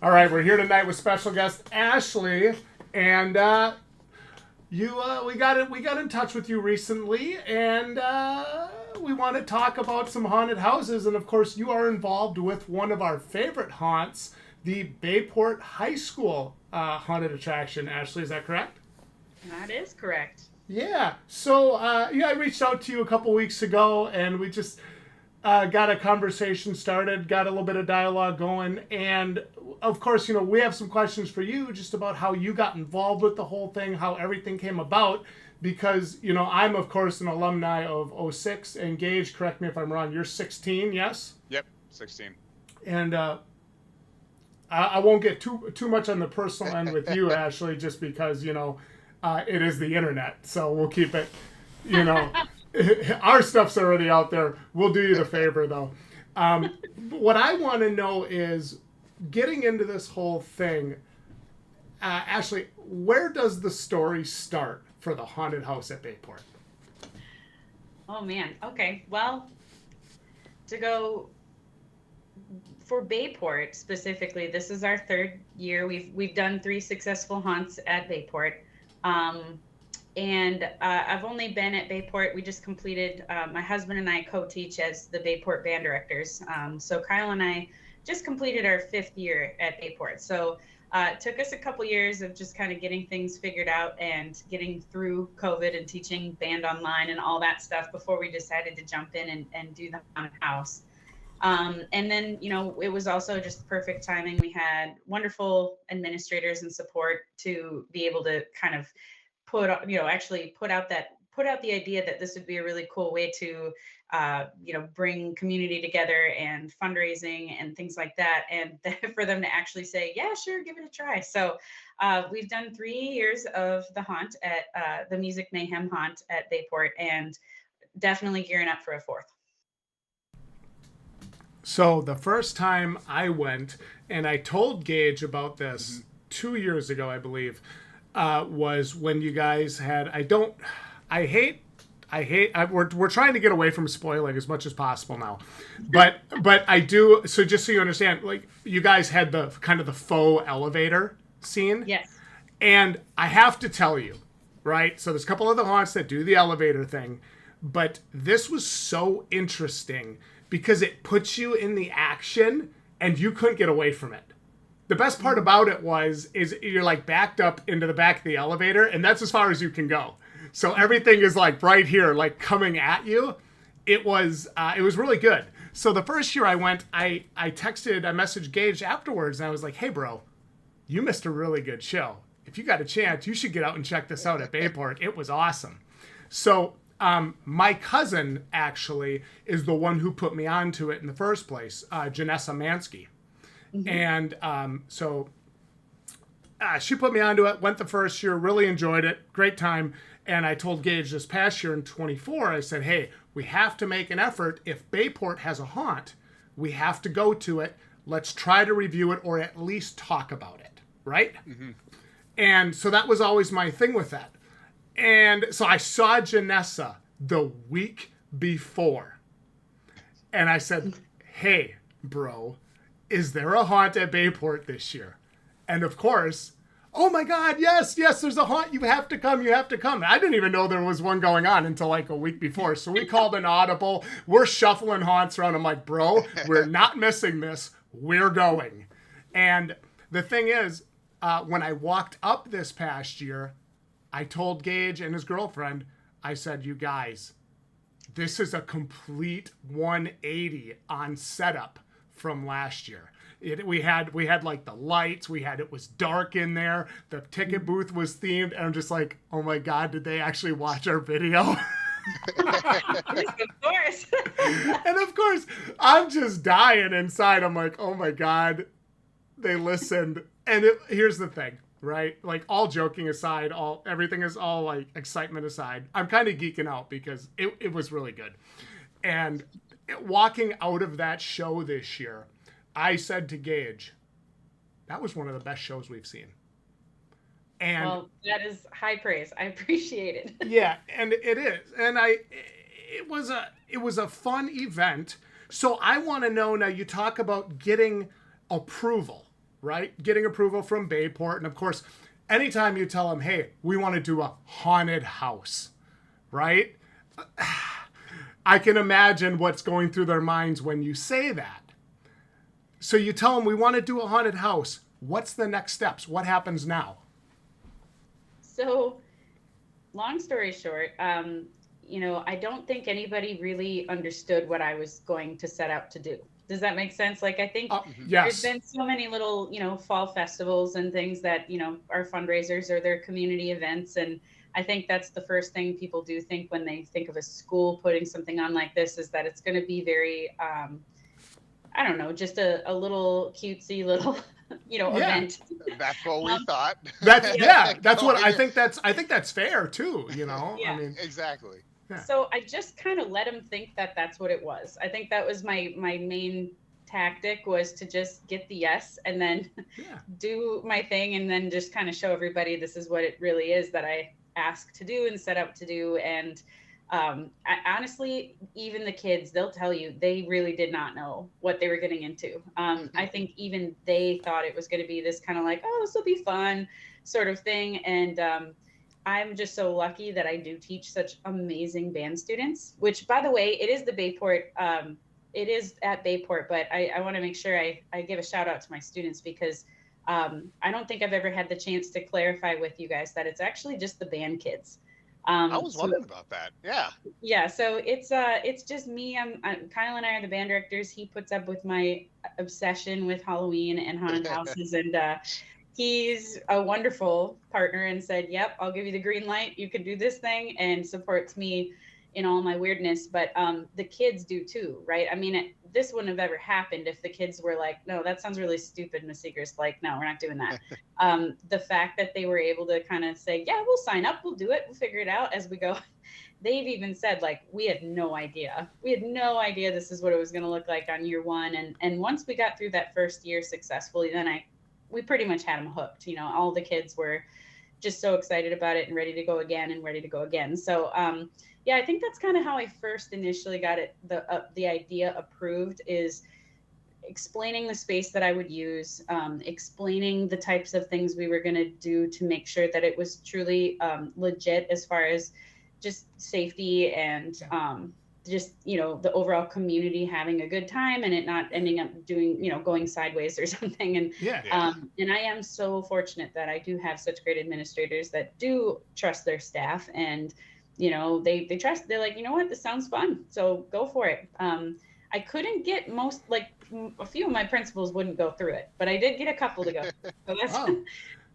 All right, we're here tonight with special guest Ashley, and we got in touch with you recently, and we want to talk about some haunted houses, and of course, you are involved with one of our favorite haunts, the Bayport High School haunted attraction. Ashley, is that correct? That is correct. Yeah. So, I reached out to you a couple weeks ago, and we just got a conversation started, got a little bit of dialogue going, and of course, we have some questions for you just about how you got involved with the whole thing, how everything came about, because I'm of course an alumni of '06, and Gage, correct me if I'm wrong, you're 16, yes? Yep, 16. And I won't get too much on the personal end with you, Ashley, just because it is the internet, so we'll keep it. You know, our stuff's already out there. We'll do you the favor, though. What I want to know is, getting into this whole thing, Ashley, where does the story start for the haunted house at Bayport? Oh man. Okay. Well, to go for Bayport specifically, this is our third year. We've done three successful haunts at Bayport. Um, and I've only been at Bayport. We just completed. My husband and I co-teach as the Bayport band directors. So Kyle and I just completed our fifth year at Bayport. So it took us a couple years of just kind of getting things figured out and getting through COVID and teaching band online and all that stuff before we decided to jump in and do the haunted house. And then, it was also just perfect timing. We had wonderful administrators and support to be able to kind of actually put out the idea that this would be a really cool way to, bring community together and fundraising and things like that. And for them to actually say, yeah, sure, give it a try. So we've done 3 years of the haunt at the Music Mayhem haunt at Bayport, and definitely gearing up for a fourth. So the first time I went, and I told Gage about this 2 years ago, I believe, was when you guys had. We're trying to get away from spoiling as much as possible now, but I do. So just so you understand, like, you guys had the kind of the faux elevator scene, Yes. and I have to tell you, right? So there's a couple of the haunts that do the elevator thing, but this was so interesting because it puts you in the action and you couldn't get away from it. The best part about it is you're like backed up into the back of the elevator, and that's as far as you can go. So everything is like right here, like coming at you. It was really good. So the first year I went, I messaged Gage afterwards, and I was like, hey bro, you missed a really good show. If you got a chance, you should get out and check this out at Bayport. It was awesome. So my cousin actually is the one who put me onto it in the first place, Janessa Mansky. Mm-hmm. And so she put me onto it, went the first year, really enjoyed it, great time. And I told Gage this past year in 24, I said, hey, we have to make an effort. If Bayport has a haunt, we have to go to it. Let's try to review it or at least talk about it, right? Mm-hmm. And so that was always my thing with that. And so I saw Janessa the week before. And I said, hey, bro, is there a haunt at Bayport this year? And of course, oh my God, yes, there's a haunt. You have to come. I didn't even know there was one going on until like a week before. So we called an audible. We're shuffling haunts around. I'm like, bro, we're not missing this. We're going. And the thing is, when I walked up this past year, I told Gage and his girlfriend, I said, you guys, this is a complete 180 on setup from last year. We had like the lights, it was dark in there, the ticket booth was themed, and I'm just like, oh my God, did they actually watch our video? Yes, of course. And of course, I'm just dying inside. I'm like, oh my God, they listened. And here's the thing, right? Like, all joking aside, everything is all like excitement aside, I'm kind of geeking out because it was really good. And walking out of that show this year, I said to Gage, that was one of the best shows we've seen. And well, that is high praise. I appreciate it. Yeah, and it is. And it was a fun event. So I want to know now, you talk about getting approval. right? Getting approval from Bayport. And of course, anytime you tell them, hey, we want to do a haunted house, right? I can imagine what's going through their minds when you say that. So you tell them we want to do a haunted house. What's the next steps? What happens now? So, long story short, I don't think anybody really understood what I was going to set out to do. Does that make sense? Like, I think there's Yes. been so many little, fall festivals and things that, are fundraisers or their community events. And I think that's the first thing people do think when they think of a school putting something on like this, is that it's going to be very, I don't know, just a little cutesy little, event. That's what we thought. That's what I think. I think that's fair too. Yeah. I mean, exactly. Yeah. So I just kind of let them think that that's what it was. I think that was my main tactic, was to just get the yes and then do my thing, and then just kind of show everybody this is what it really is that I asked to do and set up to do. And I, honestly, even the kids, they'll tell you they really did not know what they were getting into. I think even they thought it was going to be this kind of like, oh, this will be fun sort of thing. And I'm just so lucky that I do teach such amazing band students, which, by the way, it is the Bayport. It is at Bayport, but I want to make sure I give a shout out to my students, because I don't think I've ever had the chance to clarify with you guys that it's actually just the band kids. I was wondering about that. Yeah. Yeah. So it's just me. Kyle and I are the band directors. He puts up with my obsession with Halloween and haunted houses, and he's a wonderful partner and said, yep, I'll give you the green light. You can do this thing, and supports me in all my weirdness. But the kids do too, right? I mean, this wouldn't have ever happened if the kids were like, no, that sounds really stupid, Miss Siegrist. Like, no, we're not doing that. The fact that they were able to kind of say, yeah, we'll sign up. We'll do it. We'll figure it out as we go. They've even said, like, we had no idea. We had no idea this is what it was going to look like on year one. And once we got through that first year successfully, then we pretty much had them hooked. All the kids were just so excited about it and ready to go again. So, yeah, I think that's kind of how I first initially got the idea approved, is explaining the space that I would use, explaining the types of things we were going to do to make sure that it was truly legit as far as just safety and just, the overall community having a good time and it not ending up doing, going sideways or something. And, and I am so fortunate that I do have such great administrators that do trust their staff, and, they trust, they're like, you know what, this sounds fun, so go for it. I couldn't get a few of my principals wouldn't go through it, but I did get a couple to go. So that's,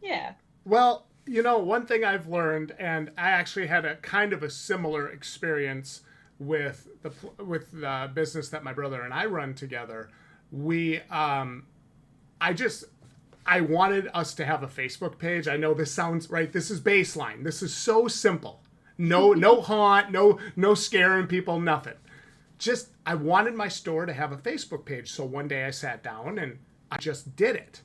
yeah. Well, one thing I've learned, and I actually had a kind of a similar experience with the business that my brother and I run together. I wanted us to have a Facebook page. I know this sounds right. This is baseline. This is so simple. No haunt, no scaring people, nothing. Just, I wanted my store to have a Facebook page. So one day I sat down and I just did it.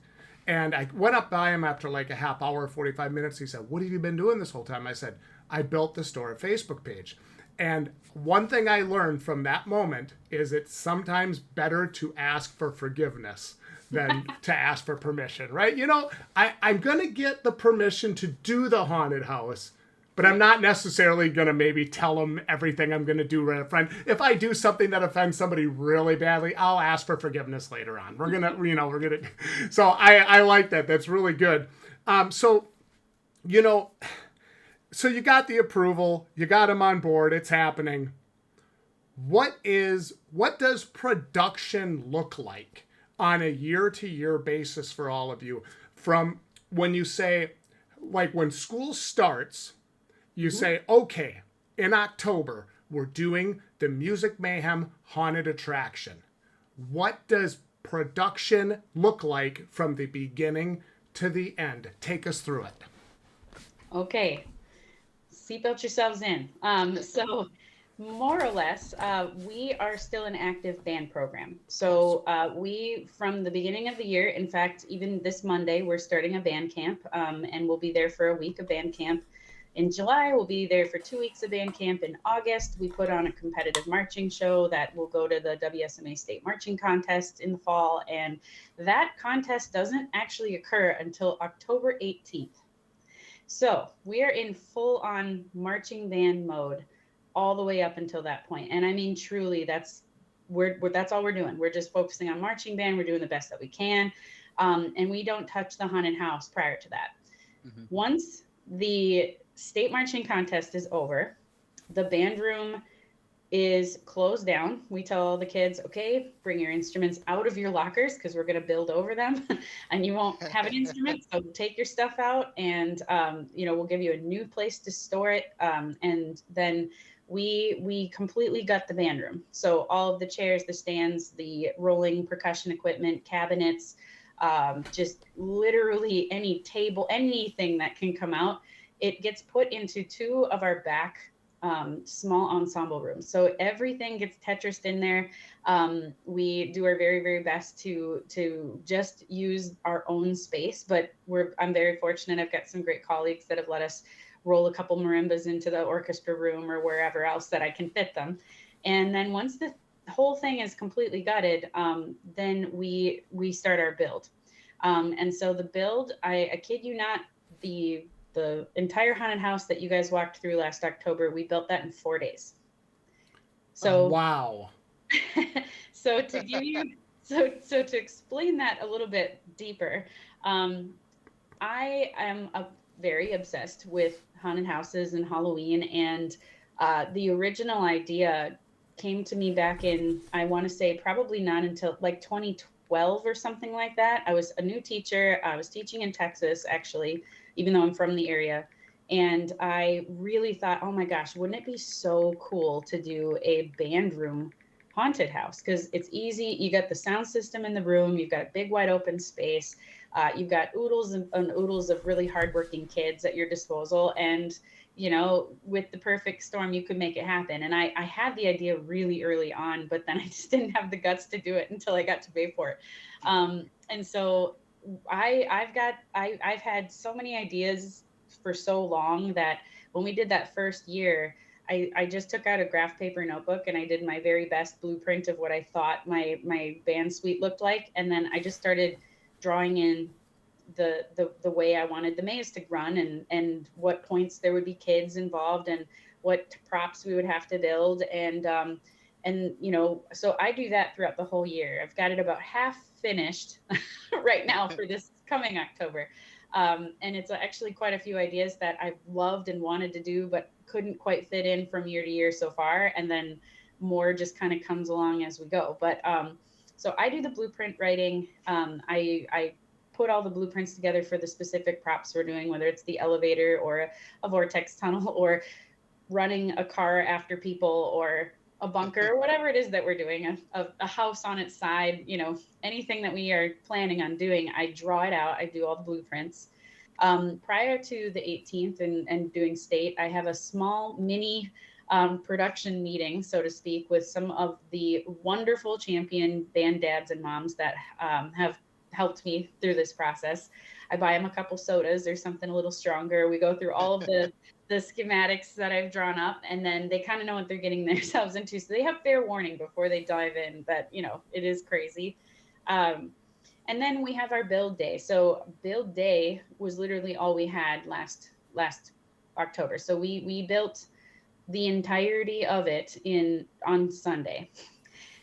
And I went up by him after like a half hour, 45 minutes. He said, what have you been doing this whole time? I said, I built the store Facebook page. And one thing I learned from that moment is it's sometimes better to ask for forgiveness than to ask for permission, right? I'm going to get the permission to do the haunted house, but I'm not necessarily going to maybe tell them everything I'm going to do right up front. If I do something that offends somebody really badly, I'll ask for forgiveness later on. So I like that. That's really good. So you got the approval, you got them on board, it's happening. What does production look like on a year-to-year basis for all of you? From when you say, like when school starts, you say, okay, in October, we're doing the Music Mayhem Haunted Attraction. What does production look like from the beginning to the end? Take us through it. Okay. Seatbelt yourselves in. So more or less, we are still an active band program. So we, from the beginning of the year, in fact, even this Monday, we're starting a band camp, and we'll be there for a week of band camp. in July. We'll be there for 2 weeks of band camp. In August, we put on a competitive marching show that will go to the WSMA State Marching Contest in the fall. And that contest doesn't actually occur until October 18th. So we are in full on marching band mode all the way up until that point. And I mean, truly, that's all we're doing. We're just focusing on marching band. We're doing the best that we can. And we don't touch the haunted house prior to that. Mm-hmm. Once the state marching contest is over, the band room is closed down. We tell all the kids, okay, bring your instruments out of your lockers because we're going to build over them and you won't have an instrument. So take your stuff out and, we'll give you a new place to store it. And then we completely gut the band room. So all of the chairs, the stands, the rolling percussion equipment, cabinets, just literally any table, anything that can come out, it gets put into two of our back small ensemble rooms. So everything gets Tetrised in there. We do our very, very best to just use our own space, but I'm very fortunate. I've got some great colleagues that have let us roll a couple marimbas into the orchestra room or wherever else that I can fit them. And then once the whole thing is completely gutted, then we start our build. And so the build, I kid you not, the entire haunted house that you guys walked through last October, we built that in 4 days. So wow. So to give you so to explain that a little bit deeper, I am very obsessed with haunted houses and Halloween, and the original idea came to me back in, I want to say probably not until like 2012 or something like that. I was a new teacher. I was teaching in Texas, actually, even though I'm from the area. And I really thought, oh my gosh, wouldn't it be so cool to do a band room haunted house? Because it's easy. You got the sound system in the room. You've got big, wide open space. You've got oodles and oodles of really hardworking kids at your disposal. And, with the perfect storm, you could make it happen. And I had the idea really early on, but then I just didn't have the guts to do it until I got to Bayport. And so I've had so many ideas for so long that when we did that first year, I just took out a graph paper notebook and I did my very best blueprint of what I thought my band suite looked like. And then I just started drawing in the way I wanted the maze to run and what points there would be kids involved and what props we would have to build. And so I do that throughout the whole year. I've got it about half finished right now for this coming October. And it's actually quite a few ideas that I've loved and wanted to do, but couldn't quite fit in from year to year so far. And then more just kind of comes along as we go. But so I do the blueprint writing. I put all the blueprints together for the specific props we're doing, whether it's the elevator or a vortex tunnel or running a car after people or a bunker, whatever it is that we're doing, a house on its side, anything that we are planning on doing, I draw it out. I do all the blueprints. Prior to the 18th and doing state, I have a small mini production meeting, so to speak, with some of the wonderful champion band dads and moms that have helped me through this process. I buy them a couple sodas or something a little stronger. We go through all of the schematics that I've drawn up, and then they kind of know what they're getting themselves into. So they have fair warning before they dive in that, it is crazy. And then we have our build day. So build day was literally all we had last October. So we built the entirety of it on Sunday.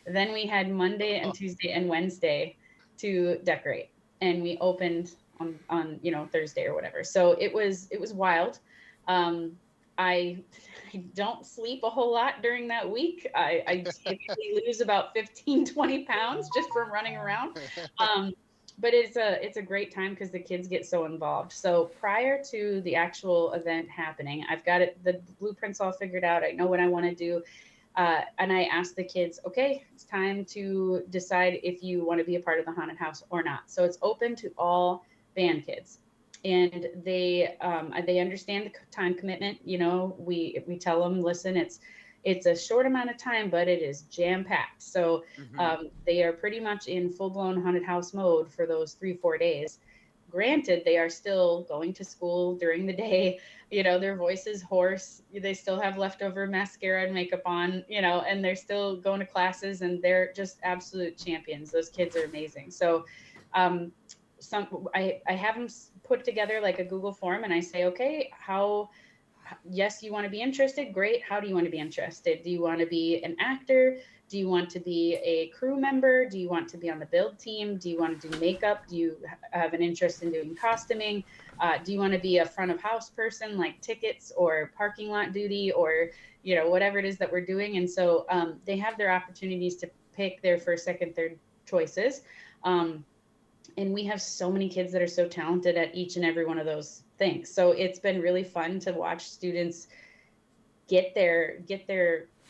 Then we had Monday and Tuesday and Wednesday to decorate, and we opened on Thursday or whatever. So it was wild. I don't sleep a whole lot during that week. I typically lose about 15, 20 pounds just from running around. But it's a great time because the kids get so involved. So prior to the actual event happening, I've got the blueprints all figured out. I know what I want to do. And I asked the kids, okay, it's time to decide if you want to be a part of the haunted house or not. So it's open to all band kids. And they understand the time commitment. We tell them, listen, it's a short amount of time, but it is jam packed. So they are pretty much in full blown haunted house mode for those 3-4 days. granted, they are still going to school during the day. Their voice is hoarse. They still have leftover mascara and makeup on, and they're still going to classes, and they're just absolute champions. Those kids are amazing. So, I have them put together like a Google form, and I say, okay, yes, you want to be interested. Great. How do you want to be interested? Do you want to be an actor? Do you want to be a crew member? Do you want to be on the build team? Do you want to do makeup? Do you have an interest in doing costuming? Do you want to be a front of house person, like tickets or parking lot duty, or whatever it is that we're doing? And so they have their opportunities to pick their first, second, third choices. And we have so many kids that are so talented at each and every one of those things. So it's been really fun to watch students get their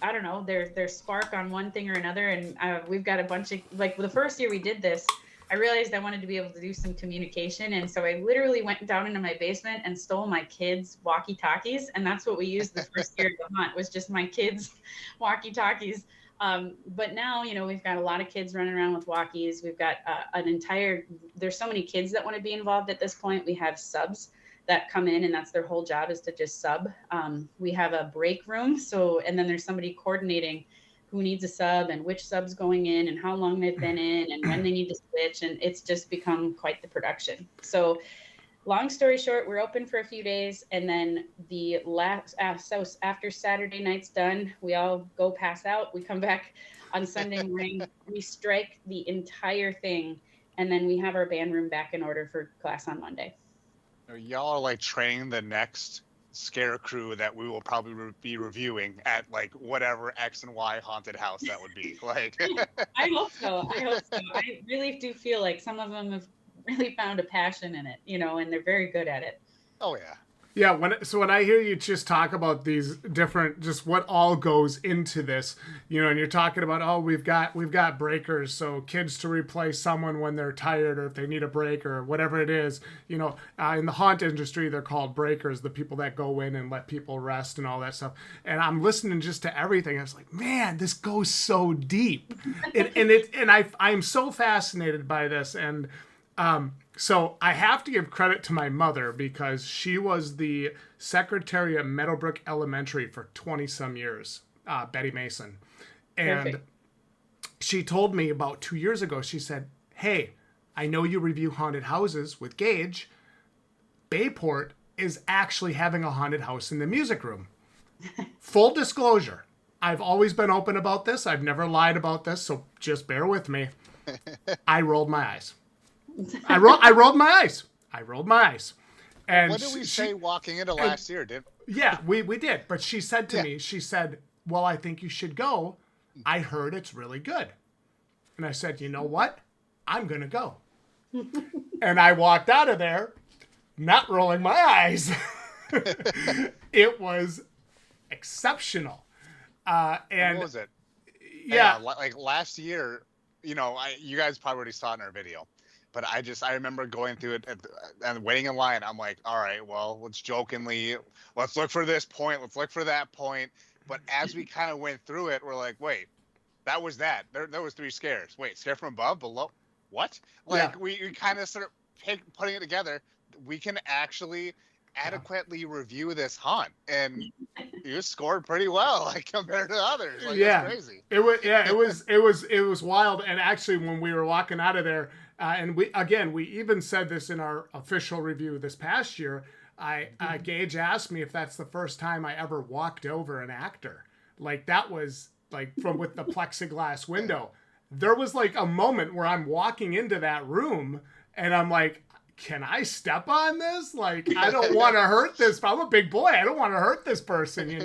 I don't know, their spark on one thing or another. And we've got a bunch of, like, the first year we did this, I realized I wanted to be able to do some communication. And so I literally went down into my basement and stole my kids' walkie-talkies. And that's what we used the first year of the hunt, was just my kids' walkie-talkies. But now, we've got a lot of kids running around with walkies. We've got there's so many kids that want to be involved at this point. We have subs that come in, and that's their whole job, is to just sub. We have a break room. And then there's somebody coordinating who needs a sub and which sub's going in and how long they've been in and when they need to switch. And it's just become quite the production. So long story short, we're open for a few days, and then so after Saturday night's done, we all go pass out. We come back on Sunday morning, we strike the entire thing, and then we have our band room back in order for class on Monday. Y'all are like training the next scare crew that we will probably be reviewing at like whatever X and Y haunted house that would be. Like, I hope so. I really do feel like some of them have really found a passion in it, and they're very good at it. Oh yeah. Yeah, when I hear you just talk about these different, just what all goes into this, and you're talking about, we've got breakers, so kids to replace someone when they're tired or if they need a break or whatever it is, in the haunt industry, they're called breakers, the people that go in and let people rest and all that stuff. And I'm listening just to everything. I was like, man, this goes so deep, I'm so fascinated by this. And so I have to give credit to my mother, because she was the secretary at Meadowbrook Elementary for 20 some years, Betty Mason. And Perfect. She told me about 2 years ago, she said, hey, I know you review haunted houses with Gage. Bayport is actually having a haunted house in the music room. Full disclosure, I've always been open about this. I've never lied about this, so just bear with me. I rolled my eyes. I rolled my eyes. And what did we say walking into last year, didn't we? Yeah, we did. But she said to me, well, I think you should go. I heard it's really good. And I said, you know what? I'm going to go. And I walked out of there not rolling my eyes. It was exceptional. And what was it? Yeah. Like last year, you guys probably already saw it in our video. But I remember going through it and waiting in line. I'm like, all right, well, let's look for this point. Let's look for that point. But as we kind of went through it, we're like, wait, that was that. There was 3 scares. Wait, scare from above, below? What? Like, we kind of start putting it together. We can actually adequately review this haunt. And you scored pretty well, like, compared to others. Like, it's crazy. It was wild. And actually, when we were walking out of there, and we even said this in our official review this past year. Gage asked me if that's the first time I ever walked over an actor. Like, that was like with the plexiglass window. There was like a moment where I'm walking into that room and I'm like, can I step on this? Like, I don't want to hurt this. I'm a big boy. I don't want to hurt this person,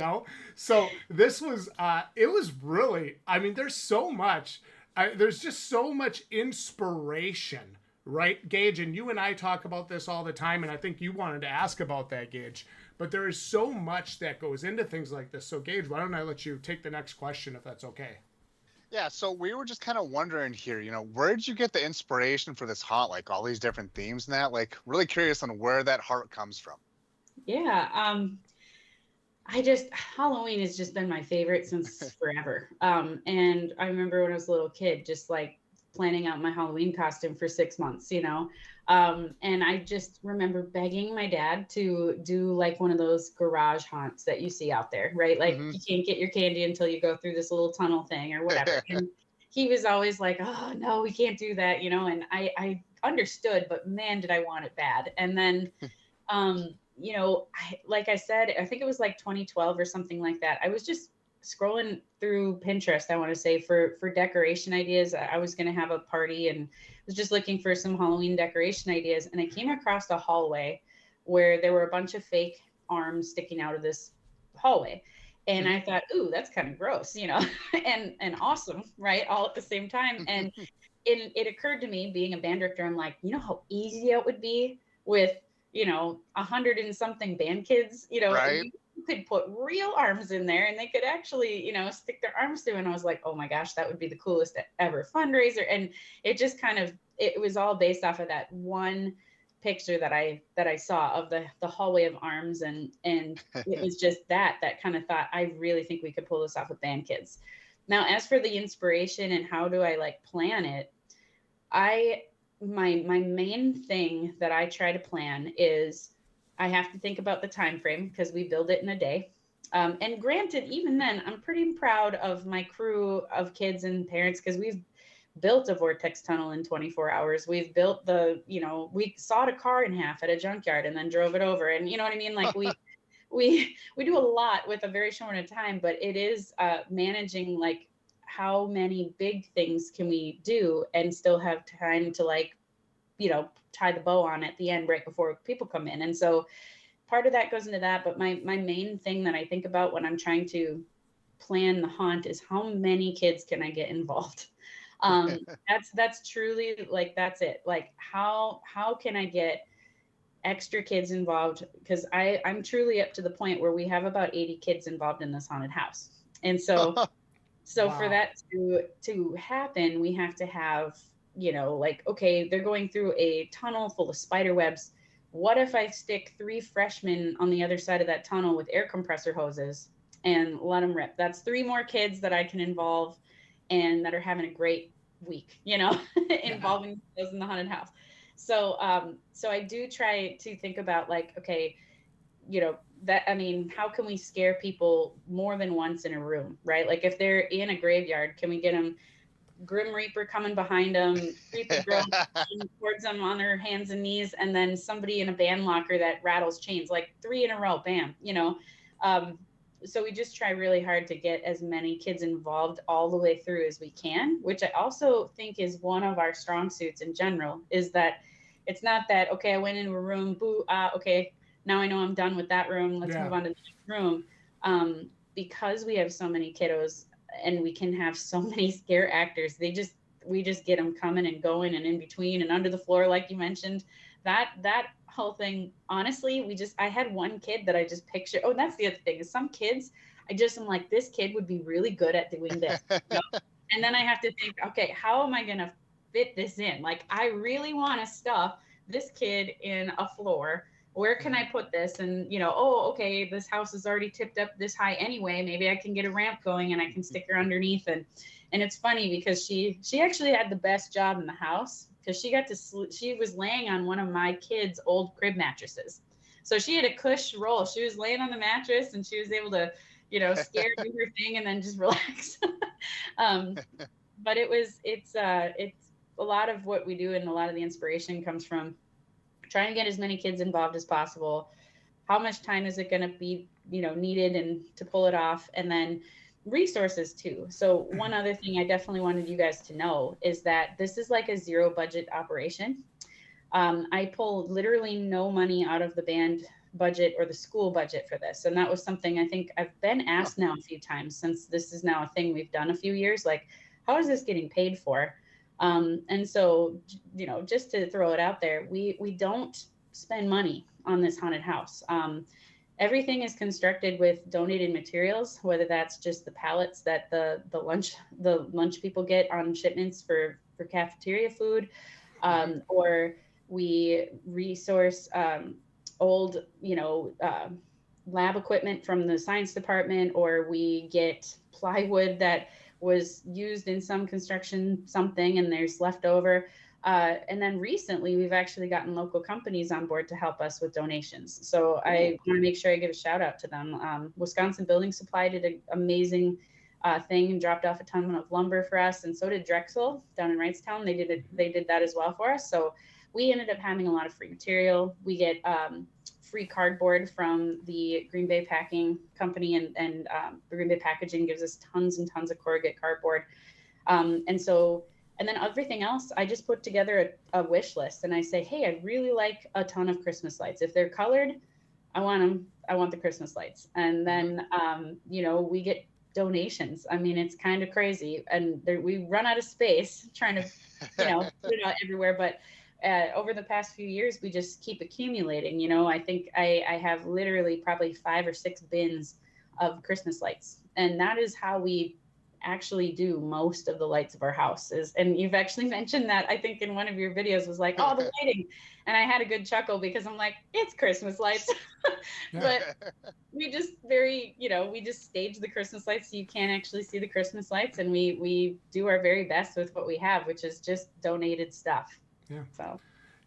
So this was, it was really, there's so much. There's just so much inspiration, right, Gage? And you and I talk about this all the time, and I think you wanted to ask about that, Gage. But there is so much that goes into things like this. So, Gage, why don't I let you take the next question, if that's okay? Yeah, so we were just kind of wondering here, where did you get the inspiration for this haunt, like all these different themes and that? Like, really curious on where that heart comes from. Yeah, Halloween has just been my favorite since forever. And I remember when I was a little kid, just like planning out my Halloween costume for 6 months, And I just remember begging my dad to do like one of those garage haunts that you see out there, right? Like Hmm. you can't get your candy until you go through this little tunnel thing or whatever. And he was always like, "Oh no, we can't do that," And I understood, but man, did I want it bad. And then, like I said, I think it was like 2012 or something like that. I was just scrolling through Pinterest, I want to say, for decoration ideas. I was going to have a party and was just looking for some Halloween decoration ideas, and I came across a hallway where there were a bunch of fake arms sticking out of this hallway. And Hmm. I thought, ooh, that's kind of gross, and awesome, right? All at the same time. And it occurred to me, being a band director, I'm like, how easy it would be with 100 and something band kids. Right. You could put real arms in there and they could actually stick their arms through. And I was like, oh my gosh, that would be the coolest ever fundraiser. And it just kind of, it was all based off of that one picture that I saw of the hallway of arms. And it was just that kind of thought, I really think we could pull this off with band kids. Now, as for the inspiration and how do I like plan it, I my main thing that I try to plan is I have to think about the time frame because we build it in a day. And granted, even then, I'm pretty proud of my crew of kids and parents because we've built a vortex tunnel in 24 hours. We've built we sawed a car in half at a junkyard and then drove it over. And you know what I mean? Like we do a lot with a very short amount of time, but it is managing like how many big things can we do and still have time to like tie the bow on at the end right before people come in. And so part of that goes into that, but my main thing that I think about when I'm trying to plan the haunt is how many kids can I get involved. That's truly like that's it. Like how can I get extra kids involved, because I'm truly up to the point where we have about 80 kids involved in this haunted house. And so for Wow. that to happen, we have to have, like, okay, they're going through a tunnel full of spider webs. What if I stick 3 freshmen on the other side of that tunnel with air compressor hoses and let them rip? That's 3 more kids that I can involve and that are having a great week, Yeah. involving those in the haunted house. So I do try to think about like, okay, that, I mean, how can we scare people more than once in a room, right? Like if they're in a graveyard, can we get them Grim Reaper coming behind them, creepy girl towards them on their hands and knees, and then somebody in a band locker that rattles chains, like 3 in a row, bam. Um, so we just try really hard to get as many kids involved all the way through as we can, which I also think is one of our strong suits in general, is that it's not that, okay, I went into a room, boo, okay, now I know I'm done with that room, let's Yeah. move on to the next room. Because we have so many kiddos and we can have so many scare actors, we just get them coming and going and in between and under the floor, like you mentioned. That whole thing, honestly, I had one kid that I just pictured. Oh, and that's the other thing, is some kids I just am like, this kid would be really good at doing this, and then I have to think, okay, how am I going to fit this in? Like, I really want to stuff this kid in a floor. Where can I Mhm. put this? And, oh, okay, this house is already tipped up this high anyway. Maybe I can get a ramp going and I can stick her underneath. And it's funny because she actually had the best job in the house because she was laying on one of my kids' old crib mattresses. So she had a cush roll. She was laying on the mattress and she was able to, scare, do her thing, and then just relax. um, but it's a lot of what we do, and a lot of the inspiration comes from trying to get as many kids involved as possible. How much time is it going to be, needed and to pull it off, and then resources too. So one other thing I definitely wanted you guys to know is that this is like a zero budget operation. I pull literally no money out of the band budget or the school budget for this. And that was something I think I've been Huh. asked now a few times, since this is now a thing we've done a few years. Like, how is this getting paid for? And so, just to throw it out there, we don't spend money on this haunted house. Everything is constructed with donated materials, whether that's just the pallets that the lunch people get on shipments for cafeteria food, Hmm. or we resource old, lab equipment from the science department, or we get plywood that was used in some construction something and there's leftover. And then recently, we've actually gotten local companies on board to help us with donations. So I want to make sure I give a shout out to them. Wisconsin Building Supply did an amazing thing and dropped off a ton of lumber for us, and so did Drexel down in Wrightstown. They did that as well for us. So we ended up having a lot of free material. We get free cardboard from the Green Bay Packing Company, and the Green Bay Packaging gives us tons and tons of corrugate cardboard. And then everything else, I just put together a wish list, and I say, hey, I'd really like a ton of Christmas lights. If they're colored, I want them. I want the Christmas lights. And then, we get donations. I mean, it's kind of crazy, and we run out of space trying to, put it out everywhere. But over the past few years, we just keep accumulating. I think I have literally probably 5 or 6 bins of Christmas lights, and that is how we actually do most of the lights of our houses. And you've actually mentioned that, I think, in one of your videos, was like, oh, the lighting. And I had a good chuckle because I'm like, it's Christmas lights. But we just we just stage the Christmas lights so you can't actually see the Christmas lights. And we do our very best with what we have, which is just donated stuff. Yeah. So.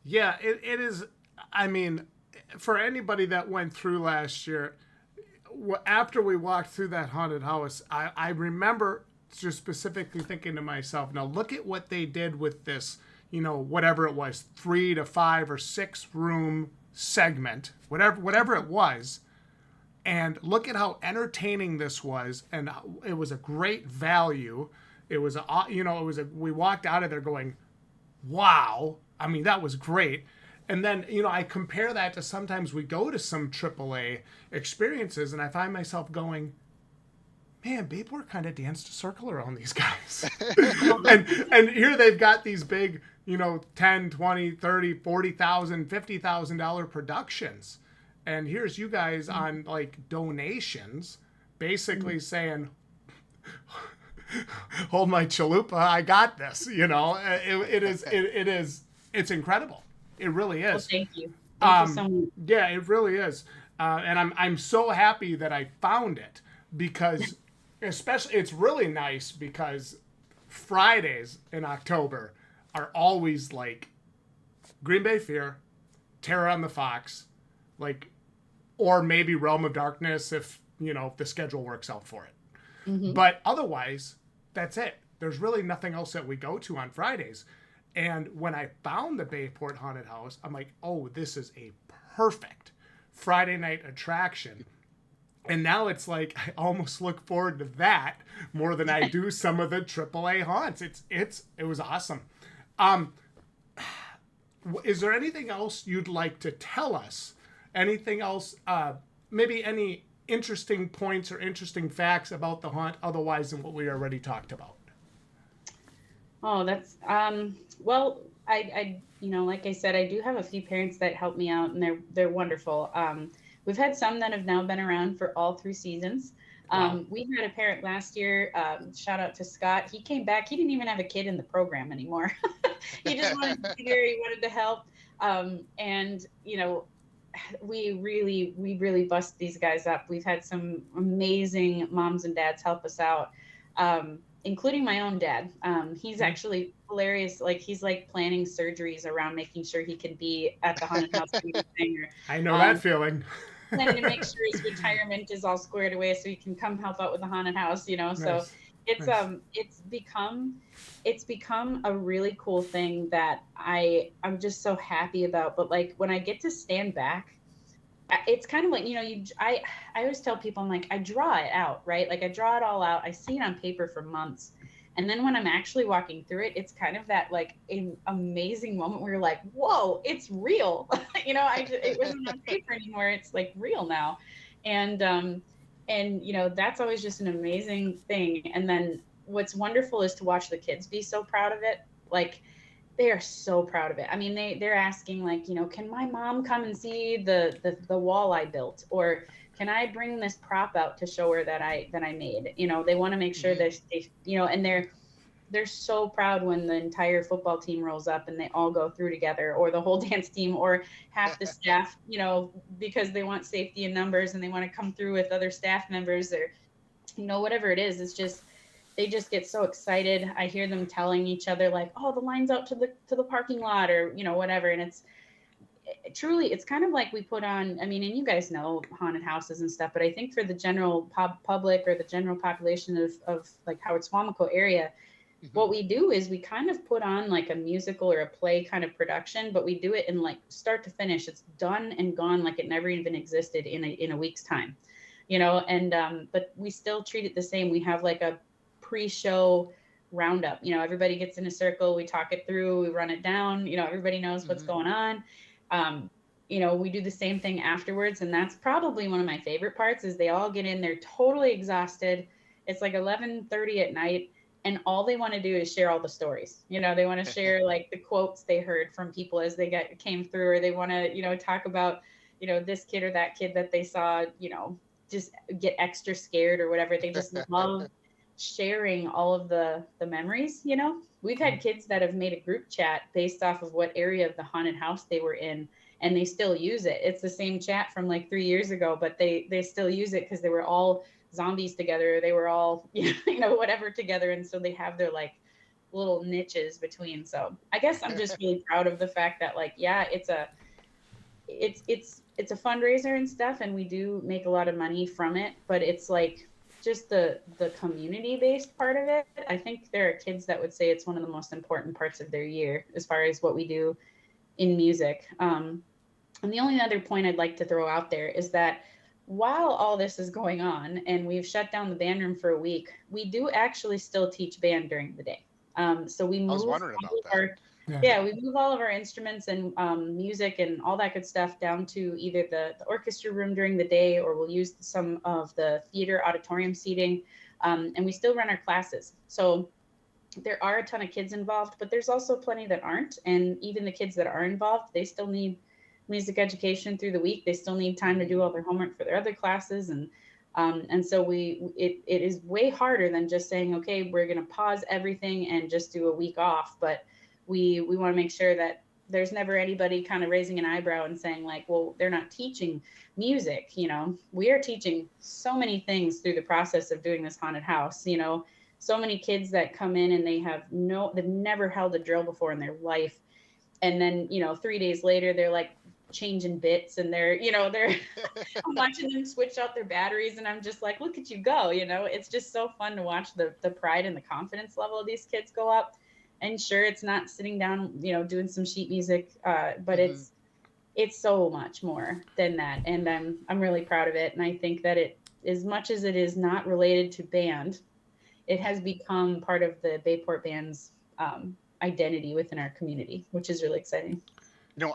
Yeah, it is. I mean, for anybody that went through last year, after we walked through that haunted house, I remember just specifically thinking to myself, now look at what they did with this, whatever it was, 3 to 5 or 6 room segment, whatever it was. And look at how entertaining this was. And it was a great value. It was, we walked out of there going, wow. I mean, that was great. And then, I compare that to sometimes we go to some AAA experiences and I find myself going, man, Bayport kind of danced a circle around these guys. and here they've got these big, $10, $20, $30, $40,000, $50,000 productions. And here's you guys on like donations, basically saying, hold my chalupa, I got this. It's incredible. It really is. Well, thank you. Thank you so much. Yeah, it really is. And I'm so happy that I found it, because especially it's really nice because Fridays in October are always like Green Bay Fear, Terror on the Fox, or maybe Realm of Darkness if the schedule works out for it. Mm-hmm. But otherwise, that's it. There's really nothing else that we go to on Fridays. And when I found the Bayport Haunted House, I'm like, oh, this is a perfect Friday night attraction. And now it's like I almost look forward to that more than I do some of the AAA haunts. It was awesome. Is there anything else you'd like to tell us? Anything else? Maybe any interesting points or interesting facts about the haunt otherwise than what we already talked about? Oh, that's well, I like I said, I do have a few parents that help me out, and they're wonderful. We've had some that have now been around for all 3 seasons. Wow. We had a parent last year, shout out to Scott. He came back. He didn't even have a kid in the program anymore. He just wanted to be there. He wanted to help. And we really bust these guys up. We've had some amazing moms and dads help us out. Including my own dad. He's actually hilarious. Like, he's like planning surgeries around making sure he can be at the haunted house. I know that feeling. Planning to make sure his retirement is all squared away so he can come help out with the haunted house, Nice. So it's become a really cool thing that I'm just so happy about. But like, when I get to stand back, it's kind of like, I always tell people, I'm like, I draw it out, right? Like, I draw it all out. I see it on paper for months. And then when I'm actually walking through it, it's kind of that like an amazing moment where you're like, whoa, it's real. It wasn't on paper anymore. It's like real now. And that's always just an amazing thing. And then what's wonderful is to watch the kids be so proud of it. Like, they are so proud of it. I mean, they're asking like, can my mom come and see the wall I built, or can I bring this prop out to show her that I made? They want to make sure that and they're so proud when the entire football team rolls up and they all go through together, or the whole dance team, or half the staff, because they want safety in numbers and they want to come through with other staff members, or whatever it is. It's just, they just get so excited. I hear them telling each other like, "Oh, the line's out to the parking lot," or whatever. And truly, it's kind of like we put on. I mean, and you guys know haunted houses and stuff, but I think for the general public or the general population of like Howard Swamico area, Mhm. what we do is we kind of put on like a musical or a play kind of production, but we do it in like start to finish. It's done and gone like it never even existed in a week's time, and but we still treat it the same. We have like a pre-show roundup. Everybody gets in a circle, we talk it through, we run it down, everybody knows what's Mhm. going on. um, we do the same thing afterwards, and that's probably one of my favorite parts is they all get in, they're totally exhausted. It's like 11:30 at night, and all they want to do is share all the stories. They want to share like the quotes they heard from people as they came through, or they want to talk about this kid or that kid that they saw just get extra scared or whatever. They just love sharing all of the memories. We've had kids that have made a group chat based off of what area of the haunted house they were in, and they still use it. It's the same chat from like 3 years ago, but they still use it because they were all zombies together, they were all whatever together, and so they have their like little niches between. So I guess I'm just really proud of the fact that like, yeah, it's a fundraiser and stuff, and we do make a lot of money from it, but it's like just the community based part of it. I think there are kids that would say it's one of the most important parts of their year as far as what we do in music. And the only other point I'd like to throw out there is that while all this is going on and we've shut down the band room for a week, we do actually still teach band during the day. So we I was move wondering all about of that. our, Yeah. yeah, we move all of our instruments and music and all that good stuff down to either the orchestra room during the day, or we'll use some of the theater auditorium seating. And we still run our classes. So there are a ton of kids involved, but there's also plenty that aren't. And even the kids that are involved, they still need music education through the week. They still need time to do all their homework for their other classes. And so it is way harder than just saying, okay, we're going to pause everything and just do a week off. But we want to make sure that there's never anybody kind of raising an eyebrow and saying like, well, they're not teaching music. We are teaching so many things through the process of doing this haunted house. So many kids that come in and they've never held a drill before in their life, and then 3 days later they're like changing bits, and they're I'm watching them switch out their batteries, and I'm just like, look at you go. It's just so fun to watch the pride and the confidence level of these kids go up. And sure, it's not sitting down doing some sheet music, but Mhm. it's so much more than that, and I'm really proud of it. And I think that it, as much as it is not related to band, it has become part of the Bayport band's identity within our community, which is really exciting.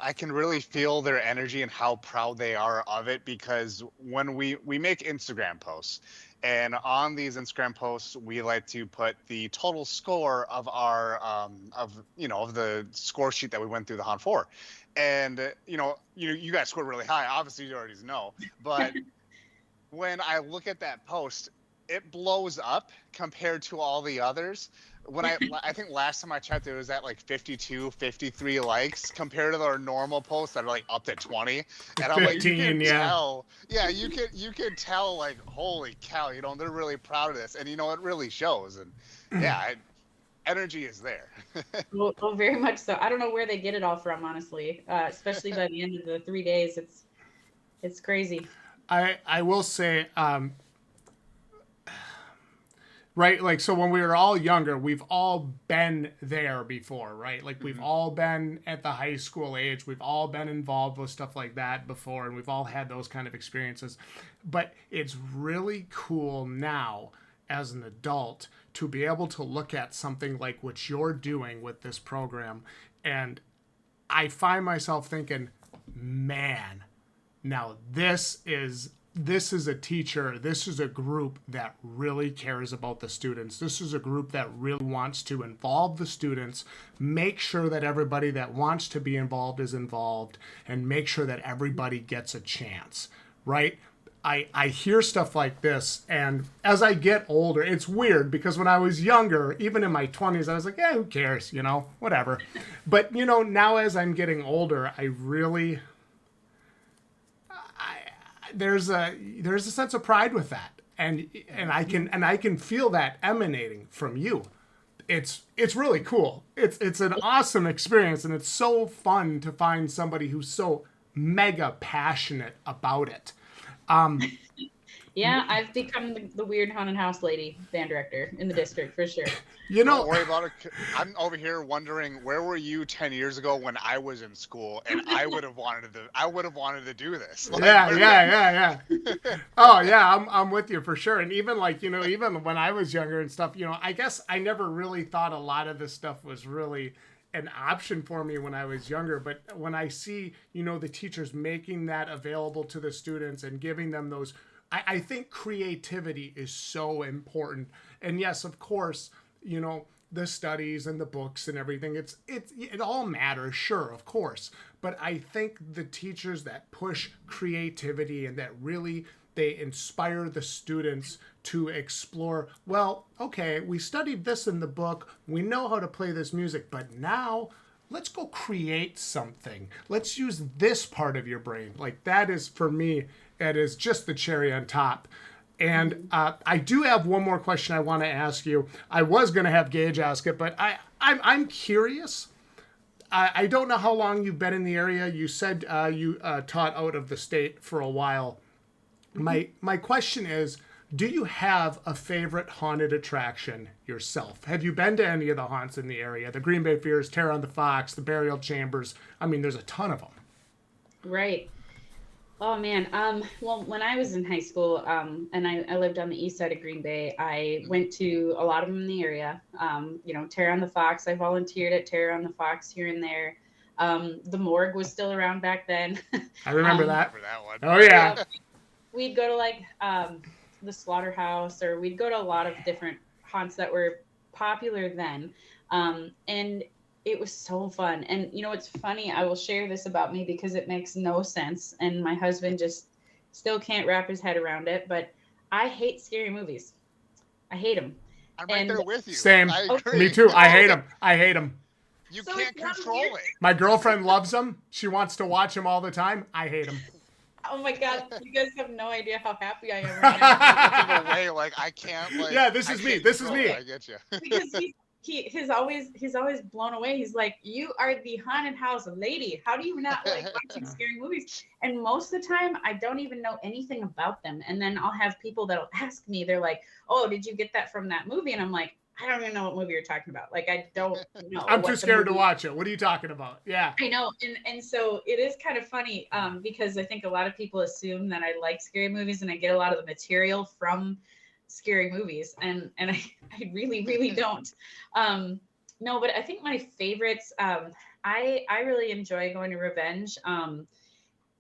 I can really feel their energy and how proud they are of it, because when we make Instagram posts, and on these Instagram posts we like to put the total score of our of the score sheet that we went through the Hunt for, and you guys scored really high. Obviously, you already know, but when I look at that post, it blows up compared to all the others. I think last time I checked, it was at like 52, 53 likes compared to our normal posts that are like up to 20. And I'm like, you can 15, yeah. tell, yeah, you can tell like, holy cow, they're really proud of this, and it really shows. And yeah, energy is there. Well, very much so. I don't know where they get it all from, honestly. Especially by the end of the 3 days, it's crazy. I will say, right, like, so when we were all younger, we've all been there before, right? Like, we've Mhm. all been at the high school age, we've all been involved with stuff like that before, and we've all had those kind of experiences. But it's really cool now as an adult to be able to look at something like what you're doing with this program, and I find myself thinking, man, now this is a teacher, this is a group that really cares about the students. This is a group that really wants to involve the students, make sure that everybody that wants to be involved is involved, and make sure that everybody gets a chance, right? I hear stuff like this, and as I get older, it's weird because when I was younger, even in my 20s, I was like, yeah, who cares, whatever. But, now as I'm getting older, I really, there's a sense of pride with that. and I can feel that emanating from you. It's really cool. It's an awesome experience, and it's so fun to find somebody who's so mega passionate about it. Yeah, I've become the weird haunted house lady band director in the district for sure. You Don't know, worry about it. I'm over here wondering where were you 10 years ago when I was in school and I would have wanted to do this. Like, yeah. Oh yeah, I'm with you for sure. And even like, even when I was younger and stuff, I guess I never really thought a lot of this stuff was really an option for me when I was younger. But when I see, the teachers making that available to the students and giving them those, I think creativity is so important. And yes, of course, the studies and the books and everything, it all matters, sure, of course. But I think the teachers that push creativity and that really they inspire the students to explore, well, okay, we studied this in the book, we know how to play this music, but now let's go create something. Let's use this part of your brain. Like that is, for me, it is just the cherry on top. And I do have one more question I want to ask you. I was going to have Gage ask it, but I'm curious. I don't know how long you've been in the area. You said you taught out of the state for a while. My question is, do you have a favorite haunted attraction yourself? Have you been to any of the haunts in the area? The Green Bay Fears, Terror on the Fox, the Burial Chambers. I mean, there's a ton of them. Right. Oh man. Well, when I was in high school, and I lived on the east side of Green Bay, I went to a lot of them in the area. Terror on the Fox. I volunteered at Terror on the Fox here and there. The morgue was still around back then. I remember that. for that one. Oh yeah. We'd go to like the slaughterhouse, or we'd go to a lot of different haunts that were popular then. And it was so fun. And it's funny, I will share this about me because it makes no sense. And my husband just still can't wrap his head around it. But I hate scary movies. I hate them. I'm right there with you. Same. I agree. Me too. I hate them. You So can't it's not control weird. it. My girlfriend loves them. She wants to watch them all the time. I hate them. Oh my God, you guys have no idea how happy I am right now. In a way, like I can't. Like, Yeah, this I is me. can't This is control me. it. I get you. Because he's always blown away. He's like, you are the haunted house lady. How do you not like watching scary movies? And most of the time, I don't even know anything about them. And then I'll have people that'll ask me, they're like, "Oh, did you get that from that movie?" And I'm like, I don't even know what movie you're talking about. Like, I don't know. I'm too scared to watch it. What are you talking about? Yeah. I know, and so it is kind of funny because I think a lot of people assume that I like scary movies and I get a lot of the material from scary movies, and I really don't. No, but I think my favorites. I really enjoy going to Revenge.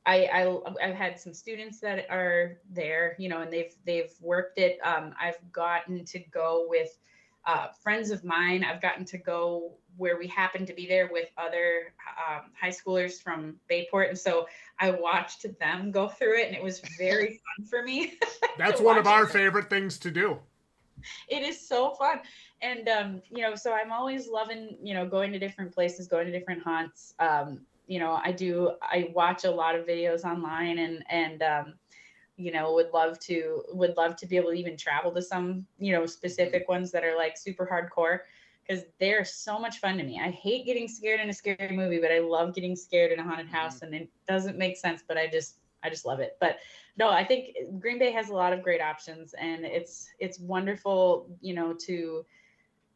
I've had some students that are there, and they've worked it. I've gotten to go with friends of mine. I've gotten to go where we happen to be there with other high schoolers from Bayport. And so I watched them go through it, and it was very fun for me. That's one of our favorite things to do. It is so fun. And, so I'm always loving, going to different places, going to different haunts. I watch a lot of videos online and would love to be able to even travel to some, specific ones that are like super hardcore, because they're so much fun to me. I hate getting scared in a scary movie, but I love getting scared in a haunted house, and it doesn't make sense, but I just love it. But no, I think Green Bay has a lot of great options, and it's wonderful,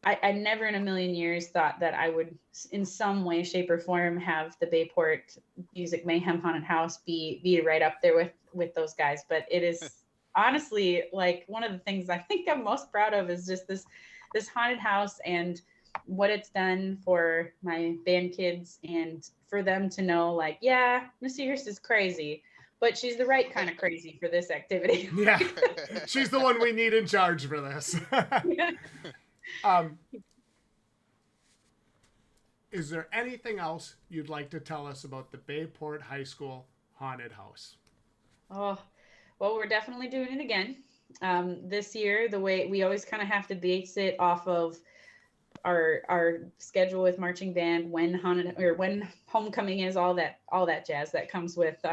I never in a million years thought that I would in some way, shape, or form have the Bayport Music Mayhem Haunted House be right up there with those guys. But it is honestly like one of the things I think I'm most proud of is just this haunted house and what it's done for my band kids, and for them to know, like, yeah, Miss Siegrist is crazy, but she's the right kind of crazy for this activity. Yeah, she's the one we need in charge for this. Is there anything else you'd like to tell us about the Bayport High School Haunted House? Oh, well, we're definitely doing it again. This year, the way we always kind of have to base it off of our schedule with marching band, when homecoming is, all that jazz that comes with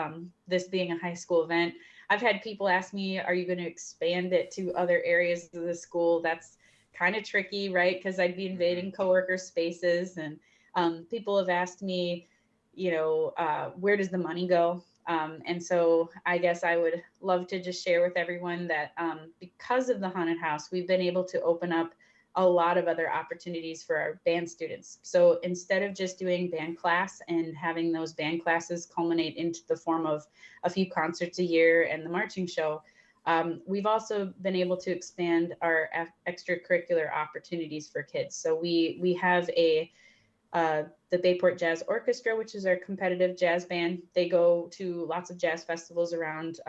this being a high school event. I've had people ask me, are you going to expand it to other areas of the school? That's kind of tricky, right? Because I'd be invading coworker spaces, and people have asked me, where does the money go? And so I guess I would love to just share with everyone that because of the haunted house, we've been able to open up a lot of other opportunities for our band students. So instead of just doing band class and having those band classes culminate into the form of a few concerts a year and the marching show, we've also been able to expand our extracurricular opportunities for kids. So we have the Bayport Jazz Orchestra, which is our competitive jazz band. They go to lots of jazz festivals around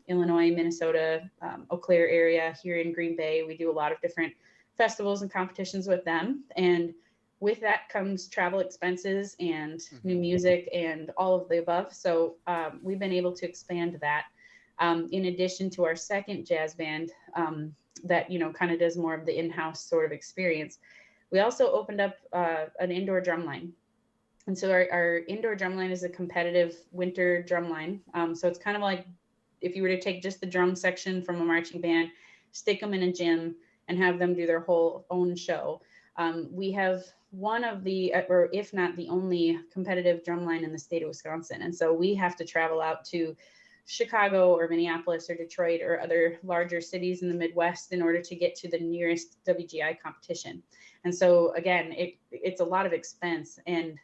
Illinois, Minnesota, Eau Claire area. Here in Green Bay, we do a lot of different festivals and competitions with them. And with that comes travel expenses and new music and all of the above. So we've been able to expand that. In addition to our second jazz band that, kind of does more of the in-house sort of experience, we also opened up an indoor drum line. And so our indoor drum line is a competitive winter drum line. So it's kind of like if you were to take just the drum section from a marching band, stick them in a gym, and have them do their whole own show. We have one of the, or if not the only competitive drum line in the state of Wisconsin. And so we have to travel out to Chicago or Minneapolis or Detroit or other larger cities in the Midwest in order to get to the nearest WGI competition. And so again, it's a lot of expense. And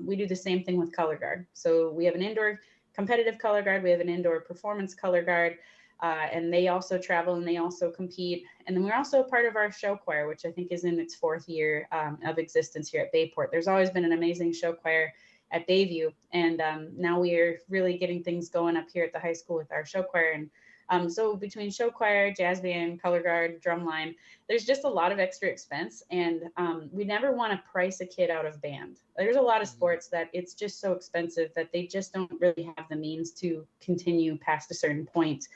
we do the same thing with color guard. So we have an indoor competitive color guard. We have an indoor performance color guard. And they also travel and they also compete. And then we're also a part of our show choir, which I think is in its 4th year of existence here at Bayport. There's always been an amazing show choir at Bayview. And now we are really getting things going up here at the high school with our show choir. And so between show choir, jazz band, color guard, drum line, there's just a lot of extra expense. And we never want to price a kid out of band. There's a lot of sports that it's just so expensive that they just don't really have the means to continue past a certain point.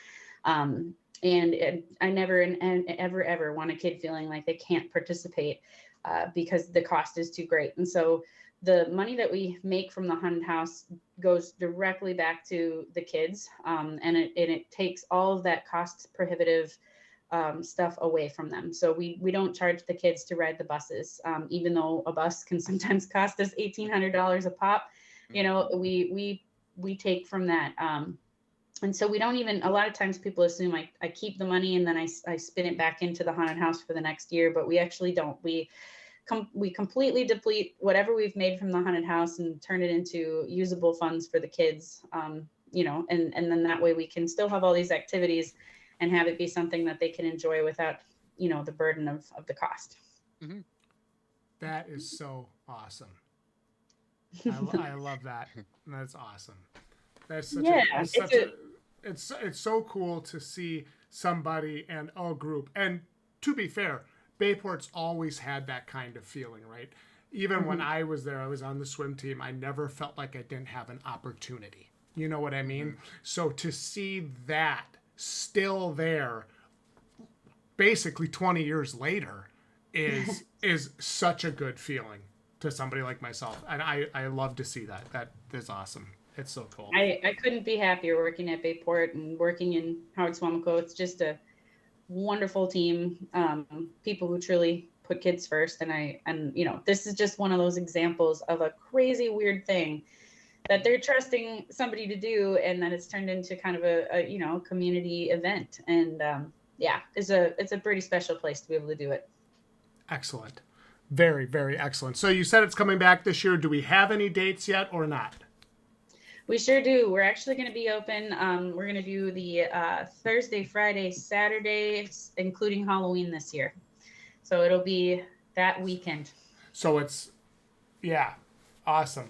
And I never and ever want a kid feeling like they can't participate because the cost is too great. And so the money that we make from the haunted house goes directly back to the kids, and it takes all of that cost prohibitive stuff away from them. So we don't charge the kids to ride the buses, even though a bus can sometimes cost us $1,800 a pop. We take from that. And so we don't even, a lot of times people assume I keep the money and then I spin it back into the haunted house for the next year, but we actually don't. We completely deplete whatever we've made from the haunted house and turn it into usable funds for the kids, and then that way we can still have all these activities and have it be something that they can enjoy without, the burden of the cost. Mm-hmm. That is so awesome. I love that. That's awesome. That's such it's so cool to see somebody and a group. And to be fair, Bayport's always had that kind of feeling, right? Even when I was there, I was on the swim team. I never felt like I didn't have an opportunity. You know what I mean? So to see that still there, basically 20 years later, is such a good feeling to somebody like myself. And I love to see that. That is awesome. It's so cool. I couldn't be happier working at Bayport and working in Howard Swamico. It's just a wonderful team, people who truly put kids first. And this is just one of those examples of a crazy weird thing that they're trusting somebody to do, and then it's turned into kind of a community event. And it's a pretty special place to be able to do it. Excellent. Very, very excellent. So you said it's coming back this year. Do we have any dates yet or not? We sure do. We're actually going to be open. We're going to do the Thursday, Friday, Saturday, including Halloween this year. So it'll be that weekend. So it's, awesome.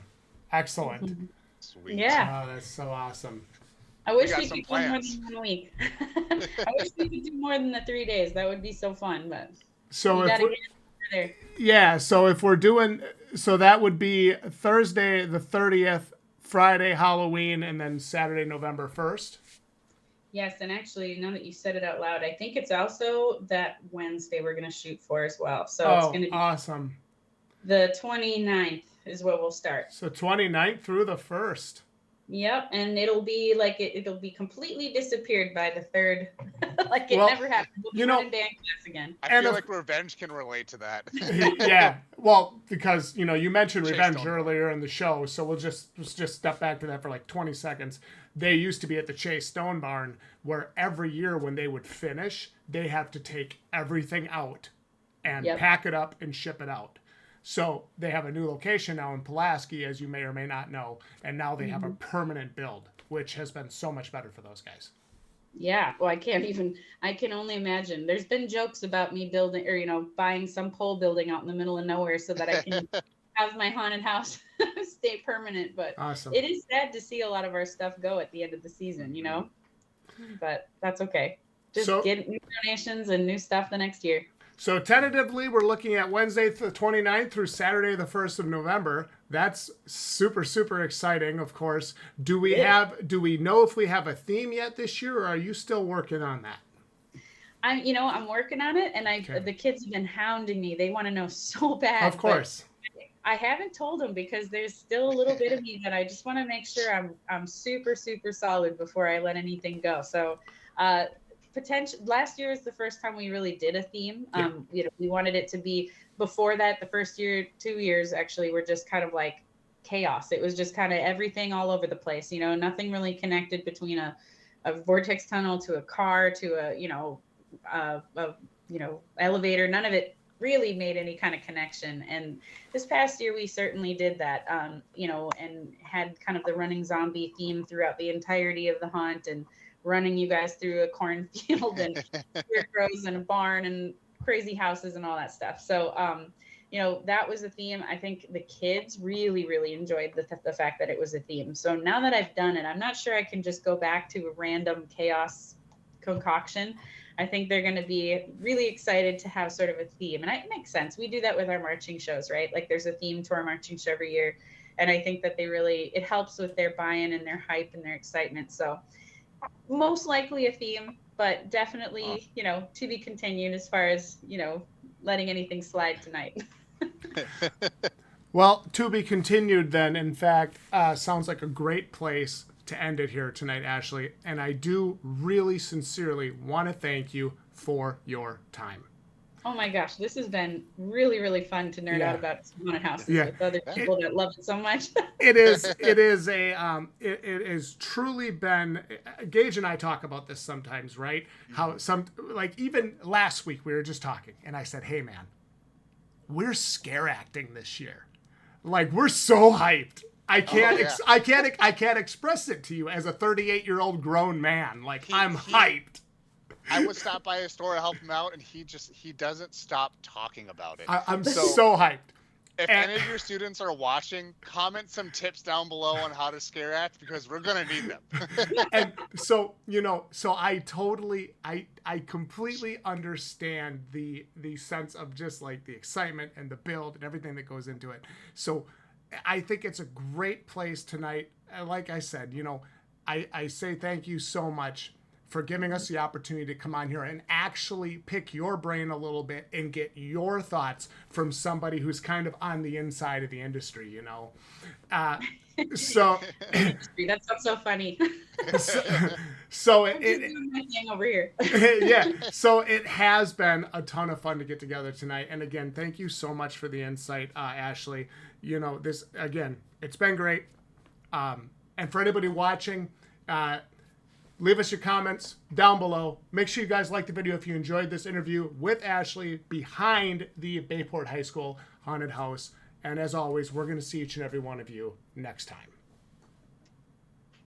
Excellent. Sweet. Yeah. Oh, that's so awesome. I wish we could do more than 1 week. I wish we could do more than the 3 days. That would be so fun. But so if we're doing, so that would be Thursday the 30th, Friday, Halloween, and then Saturday, November 1st. Yes, and actually, now that you said it out loud, I think it's also that Wednesday we're going to shoot for as well. So it's going to be awesome. The 29th is where we'll start. So 29th through the 1st. Yep, and it'll be like it'll be completely disappeared by the third, like it Well, never happened. We'll be you know, running band class again. I and feel of- like Revenge can relate to that. yeah, well, because you mentioned Chase Revenge Stone. earlier in the show, so let's just step back to that for like 20 seconds. They used to be at the Chase Stone Barn, where every year when they would finish, they have to take everything out and Yep. pack it up and ship it out. So they have a new location now in Pulaski, as you may or may not know, and now they have a permanent build, which has been so much better for those guys. Yeah, well, I can only imagine. There's been jokes about me building or, buying some pole building out in the middle of nowhere so that I can have my haunted house stay permanent. But Awesome. it is sad to see a lot of our stuff go at the end of the season, but that's okay. Just So- get new donations and new stuff the next year. So tentatively, we're looking at Wednesday the 29th through Saturday the 1st of November. That's super, super exciting, of course. Do we know if we have a theme yet this year, or are you still working on that? I'm working on it, and Okay. the kids have been hounding me. They want to know so bad. Of course. I haven't told them because there's still a little bit of me that I just want to make sure I'm super, super solid before I let anything go. So, last year was the first time we really did a theme. We wanted it to be, before that, the first year, 2 years actually, were just kind of like chaos. It was just kind of everything all over the place, nothing really connected between a vortex tunnel to a car to elevator. None of it really made any kind of connection. And this past year we certainly did that, and had kind of the running zombie theme throughout the entirety of the hunt, and running you guys through a cornfield and scarecrows and a barn and crazy houses and all that stuff. So, that was a theme. I think the kids really, really enjoyed the fact that it was a theme. So now that I've done it, I'm not sure I can just go back to a random chaos concoction. I think they're going to be really excited to have sort of a theme. And it makes sense. We do that with our marching shows, right? Like there's a theme to our marching show every year. And I think that it helps with their buy-in and their hype and their excitement. So most likely a theme, but definitely, to be continued as far as, letting anything slide tonight. Well, to be continued then. In fact, sounds like a great place to end it here tonight, Ashley. And I do really sincerely want to thank you for your time. Oh my gosh, this has been really, really fun to nerd out about haunted houses with other people that love it so much. It has truly been. Gage and I talk about this sometimes, right? How even last week we were just talking, and I said, "Hey man, we're scare acting this year. Like we're so hyped. I can't express it to you as a 38-year-old grown man. Like I'm hyped." I would stop by his store to help him out, and he doesn't stop talking about it. I'm so hyped. If any of your students are watching, comment some tips down below on how to scare act, because we're gonna need them. And so I completely understand the sense of just like the excitement and the build and everything that goes into it. So I think it's a great place tonight. Like I said, I say thank you so much for giving us the opportunity to come on here and actually pick your brain a little bit and get your thoughts from somebody who's kind of on the inside of the industry, so that sounds so funny. so I'm just doing my thing over here. yeah, so it has been a ton of fun to get together tonight. And again, thank you so much for the insight, Ashley. This again, it's been great. And for anybody watching, leave us your comments down below. Make sure you guys like the video if you enjoyed this interview with Ashley behind the Bayport High School Haunted House. And as always, we're going to see each and every one of you next time.